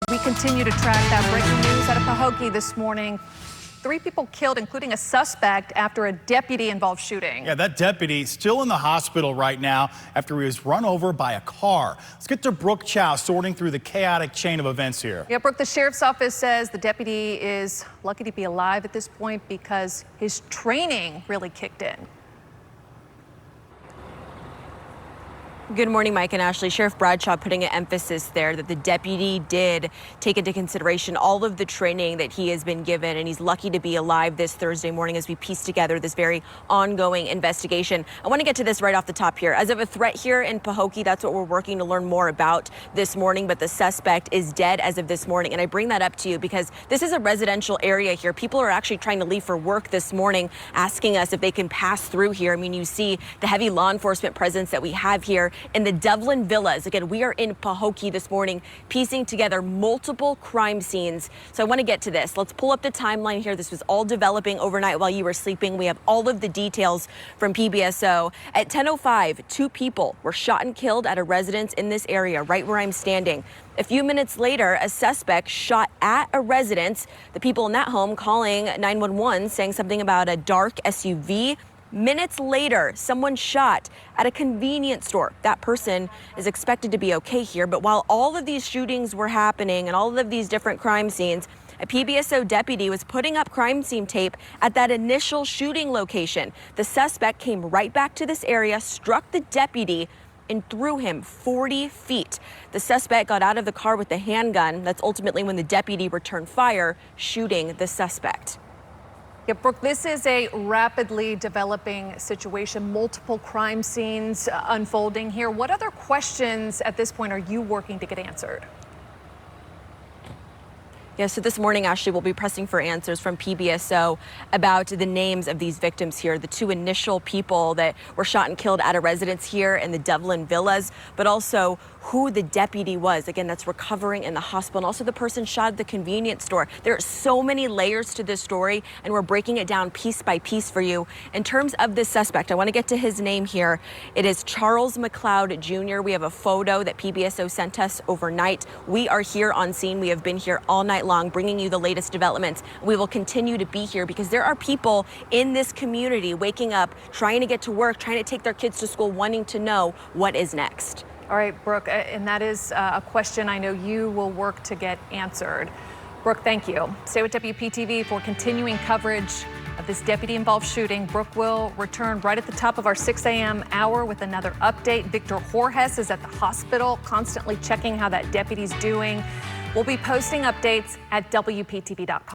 We continue to track that breaking news out of Pahokee this morning. 3 people killed, including a suspect, after a deputy-involved shooting. Yeah, that deputy still in the hospital right now after he was run over by a car. Let's get to Brooke Chow sorting through the chaotic chain of events here. Yeah, Brooke, the sheriff's office says the deputy is lucky to be alive at this point because his training really kicked in. Good morning, Mike and Ashley. Sheriff Bradshaw putting an emphasis there that the deputy did take into consideration all of the training that he has been given, and he's lucky to be alive this Thursday morning as we piece together this very ongoing investigation. I want to get to this right off the top here. As of a threat here in Pahokee, that's what we're working to learn more about this morning, but the suspect is dead as of this morning. And I bring that up to you because this is a residential area here. People are actually trying to leave for work this morning, asking us if they can pass through here. I mean, you see the heavy law enforcement presence that we have here in the Devlin Villas. Again, we are in Pahokee this morning, piecing together multiple crime scenes. So I want to get to this. Let's pull up the timeline here. This was all developing overnight while you were sleeping. We have all of the details from PBSO. At 10:05, 2 people were shot and killed at a residence in this area, right where I'm standing. A few minutes later, a suspect shot at a residence. The people in that home calling 911, saying something about a dark SUV. Minutes later, someone shot at a convenience store. That person is expected to be okay here, but while all of these shootings were happening and all of these different crime scenes, a PBSO deputy was putting up crime scene tape at that initial shooting location. The suspect came right back to this area, struck the deputy, and threw him 40 feet. The suspect got out of the car with the handgun. That's ultimately when the deputy returned fire, shooting the suspect. Yeah, Brooke, this is a rapidly developing situation, multiple crime scenes unfolding here. What other questions at this point are you working to get answered? Yeah, so this morning, Ashley, we'll be pressing for answers from PBSO about the names of these victims here, the 2 initial people that were shot and killed at a residence here in the Devlin Villas, but also who the deputy was. Again, that's recovering in the hospital, and also the person shot at the convenience store. There are so many layers to this story, and we're breaking it down piece by piece for you. In terms of this suspect, I want to get to his name here. It is Charles McLeod Jr. We have a photo that PBSO sent us overnight. We are here on scene. We have been here all night long, bringing you the latest developments. We will continue to be here because there are people in this community waking up, trying to get to work, trying to take their kids to school, wanting to know what is next. All right, Brooke, and that is a question I know you will work to get answered. Brooke, thank you. Stay with WPTV for continuing coverage of this deputy-involved shooting. Brooke will return right at the top of our 6 a.m. hour with another update. Victor Jorges is at the hospital, constantly checking how that deputy's doing. We'll be posting updates at WPTV.com.